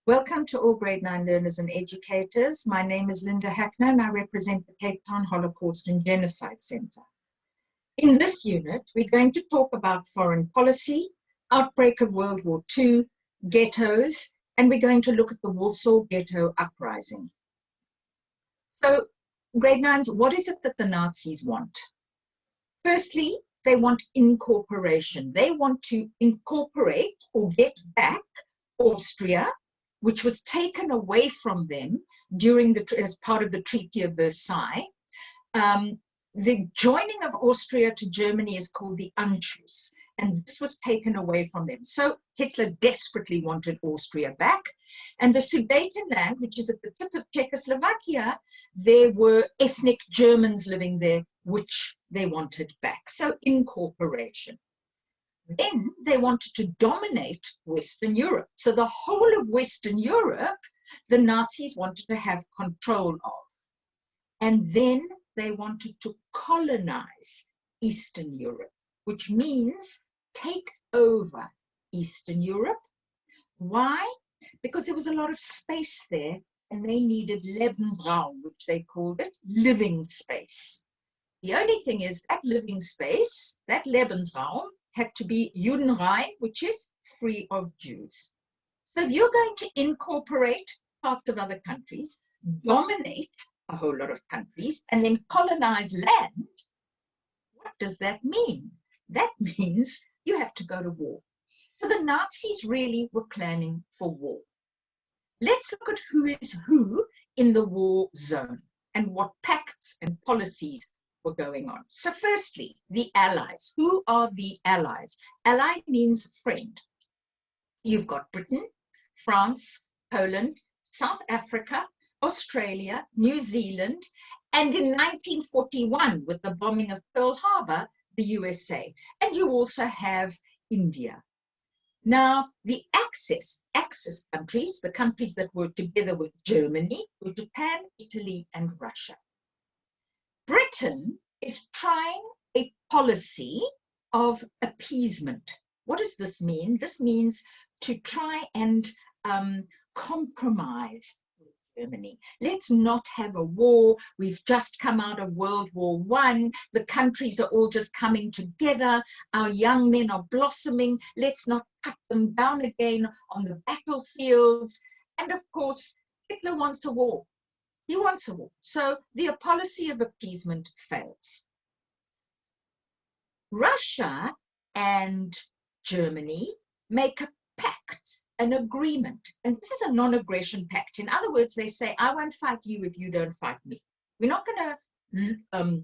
Welcome to all grade 9 learners and educators. My name is Linda Hackner and I represent the Cape Town Holocaust and Genocide Centre. In this unit, we're going to talk about foreign policy, outbreak of World War II, ghettos, and we're going to look at the Warsaw Ghetto Uprising. So, grade 9s, what is it that the Nazis want? Firstly, they want incorporation. They want to incorporate or get back Austria, which was taken away from them as part of the Treaty of Versailles. The joining of Austria to Germany is called the Anschluss, and this was taken away from them. So Hitler desperately wanted Austria back, and the Sudetenland, which is at the tip of Czechoslovakia, there were ethnic Germans living there, which they wanted back. So incorporation. Then they wanted to dominate Western Europe. So the whole of Western Europe, the Nazis wanted to have control of. And then they wanted to colonize Eastern Europe, which means take over Eastern Europe. Why? Because there was a lot of space there and they needed Lebensraum, which they called it, living space. The only thing is that living space, that Lebensraum, had to be Judenrein, which is free of Jews. So if you're going to incorporate parts of other countries, dominate a whole lot of countries, and then colonize land, what does that mean? That means you have to go to war. So the Nazis really were planning for war. Let's look at who is who in the war zone and what pacts and policies were going on. So firstly, the Allies. Who are the Allies? Ally means friend. You've got Britain, France, Poland, South Africa, Australia, New Zealand, and in 1941, with the bombing of Pearl Harbor, the USA. And you also have India. Now, the Axis countries, the countries that were together with Germany, were Japan, Italy, and Russia. Britain is trying a policy of appeasement. What does this mean? This means to try and compromise with Germany. Let's not have a war. We've just come out of World War I. The countries are all just coming together. Our young men are blossoming. Let's not cut them down again on the battlefields. And of course, Hitler wants a war. He wants a war. So the policy of appeasement fails. Russia and Germany make a pact, an agreement. And this is a non-aggression pact. In other words, they say, I won't fight you if you don't fight me. We're not going to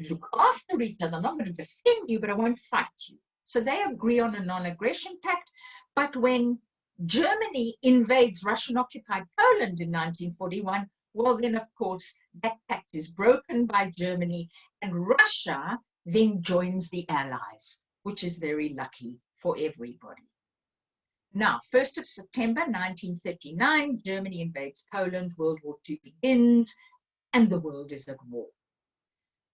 look after each other. I'm not going to defend you, but I won't fight you. So they agree on a non-aggression pact. But when Germany invades Russian-occupied Poland in 1941, well, then, of course, that pact is broken by Germany, and Russia then joins the Allies, which is very lucky for everybody. Now, 1st of September 1939, Germany invades Poland, World War II begins, and the world is at war.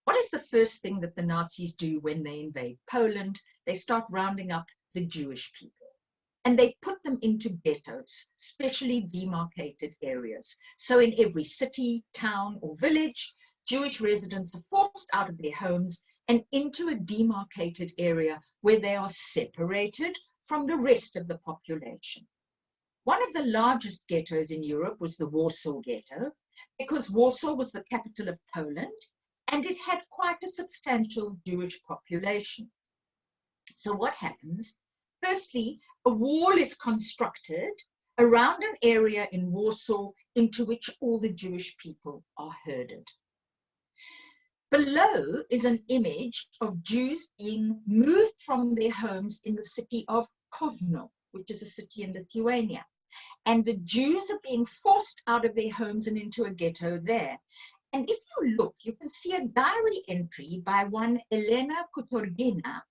What is the first thing that the Nazis do when they invade Poland? They start rounding up the Jewish people. And they put them into ghettos, specially demarcated areas. So in every city, town, or village, Jewish residents are forced out of their homes and into a demarcated area where they are separated from the rest of the population. One of the largest ghettos in Europe was the Warsaw Ghetto, because Warsaw was the capital of Poland, and it had quite a substantial Jewish population. So what happens? Firstly, a wall is constructed around an area in Warsaw into which all the Jewish people are herded. Below is an image of Jews being moved from their homes in the city of Kovno, which is a city in Lithuania. And the Jews are being forced out of their homes and into a ghetto there. And if you look, you can see a diary entry by one Elena Kutorgina,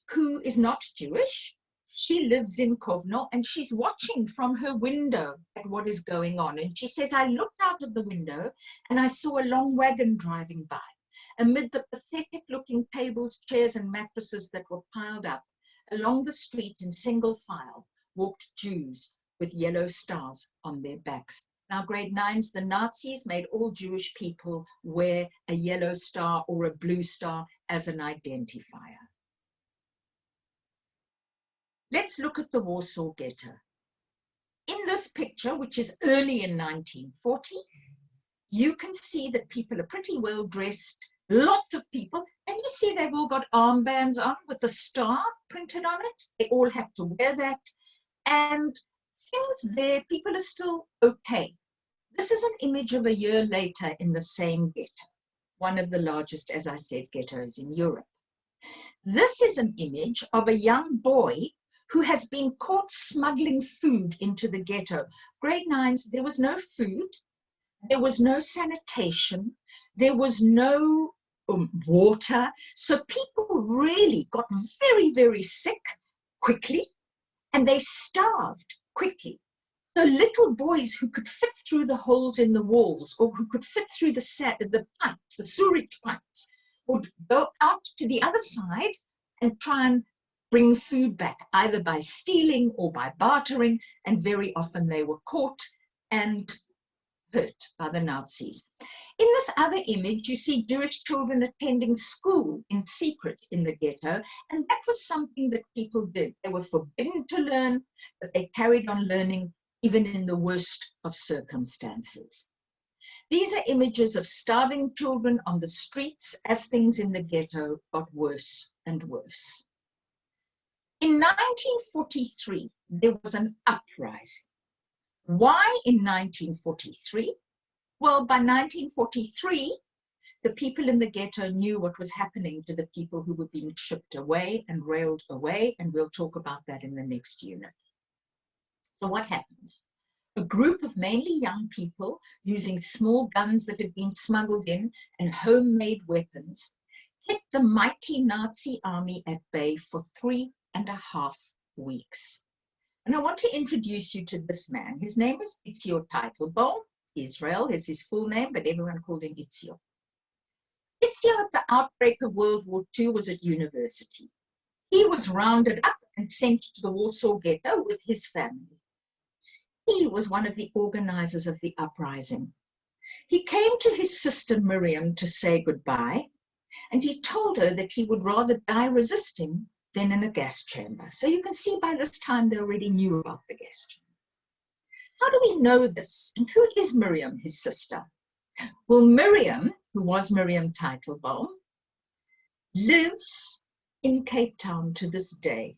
who is not Jewish. She lives in Kovno and she's watching from her window at what is going on. And she says, I looked out of the window and I saw a long wagon driving by. Amid the pathetic looking tables, chairs and mattresses that were piled up, along the street in single file walked Jews with yellow stars on their backs. Now, grade 9s, the Nazis made all Jewish people wear a yellow star or a blue star as an identifier. Let's look at the Warsaw Ghetto. In this picture, which is early in 1940, you can see that people are pretty well dressed, lots of people, and you see they've all got armbands on with a star printed on it. They all have to wear that, and things there, people are still okay. This is an image of a year later in the same ghetto, one of the largest, as I said, ghettos in Europe. This is an image of a young boy who has been caught smuggling food into the ghetto. Grade 9s, there was no food, there was no sanitation, there was no water. So people really got very, very sick quickly, and they starved quickly. So little boys who could fit through the holes in the walls, or who could fit through the pipes, the sewage pipes, would go out to the other side and try and bring food back, either by stealing or by bartering, and very often they were caught and hurt by the Nazis. In this other image, you see Jewish children attending school in secret in the ghetto, and that was something that people did. They were forbidden to learn, but they carried on learning even in the worst of circumstances. These are images of starving children on the streets as things in the ghetto got worse and worse. In 1943, there was an uprising. Why in 1943? Well, by 1943, the people in the ghetto knew what was happening to the people who were being shipped away and railed away, and we'll talk about that in the next unit. So what happens? A group of mainly young people using small guns that had been smuggled in and homemade weapons kept the mighty Nazi army at bay for 3.5 weeks. And I want to introduce you to this man. His name is Itzio Teitelbaum. Israel is his full name, but everyone called him Itzio. Itzio, at the outbreak of World War II, was at university. He was rounded up and sent to the Warsaw Ghetto with his family. He was one of the organizers of the uprising. He came to his sister Miriam to say goodbye, and he told her that he would rather die resisting than in a gas chamber. So you can see by this time they already knew about the gas chamber. How do we know this? And who is Miriam, his sister? Well, Miriam, who was Miriam Teitelbaum, lives in Cape Town to this day.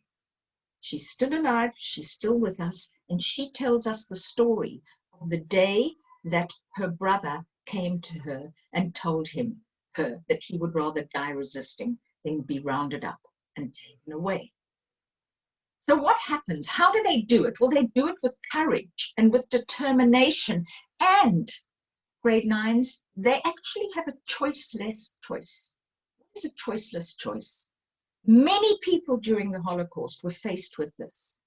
She's still alive, she's still with us, and she tells us the story of the day that her brother came to her and told her that he would rather die resisting than be rounded up and taken away. So what happens? How do they do it? Well, they do it with courage and with determination, and grade 9s, they actually have a choiceless choice. What is a choiceless choice? Many people during the Holocaust were faced with this.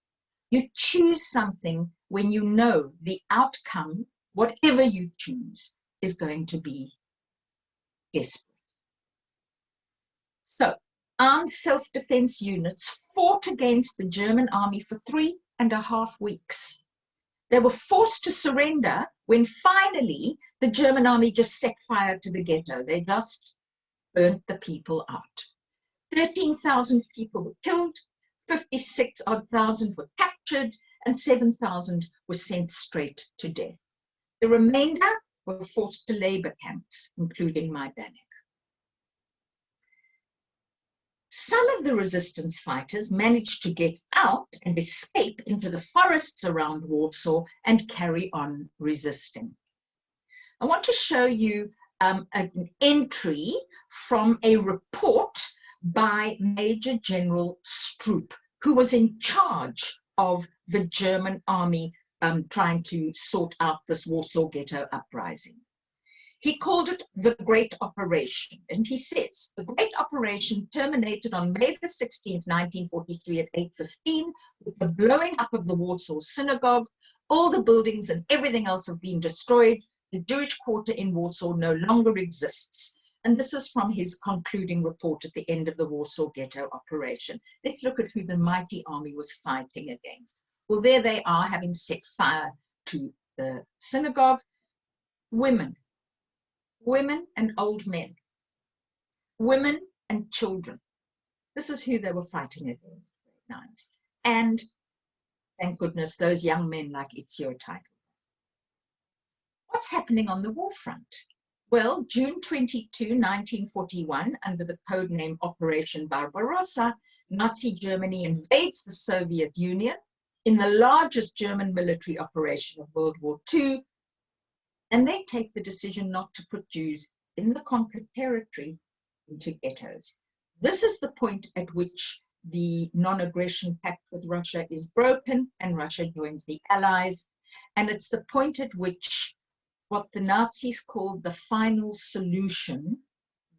You choose something when you know the outcome, whatever you choose, is going to be desperate. So, armed self-defense units fought against the German army for 3.5 weeks. They were forced to surrender when finally the German army just set fire to the ghetto. They just burnt the people out. 13,000 people were killed, 56,000 were captured, and 7,000 were sent straight to death. The remainder were forced to labor camps, including Majdanek. Some of the resistance fighters managed to get out and escape into the forests around Warsaw and carry on resisting. I want to show you an entry from a report by Major General Stroop, who was in charge of the German army trying to sort out this Warsaw Ghetto Uprising. He called it the Great Operation, and he says, the Great Operation terminated on May the 16th, 1943 at 8:15 with the blowing up of the Warsaw Synagogue. All the buildings and everything else have been destroyed. The Jewish quarter in Warsaw no longer exists. And this is from his concluding report at the end of the Warsaw Ghetto Operation. Let's look at who the mighty army was fighting against. Well, there they are, having set fire to the synagogue. Women and old men, women and children. This is who they were fighting against. And thank goodness, those young men like Itzio Title. What's happening on the war front? Well, June 22, 1941, under the code name Operation Barbarossa, Nazi Germany invades the Soviet Union in the largest German military operation of World War II, and they take the decision not to put Jews in the conquered territory into ghettos. This is the point at which the non-aggression pact with Russia is broken and Russia joins the Allies, and it's the point at which what the Nazis called the final solution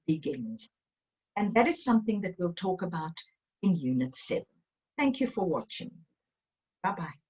begins. And that is something that we'll talk about in Unit 7. Thank you for watching. Bye-bye.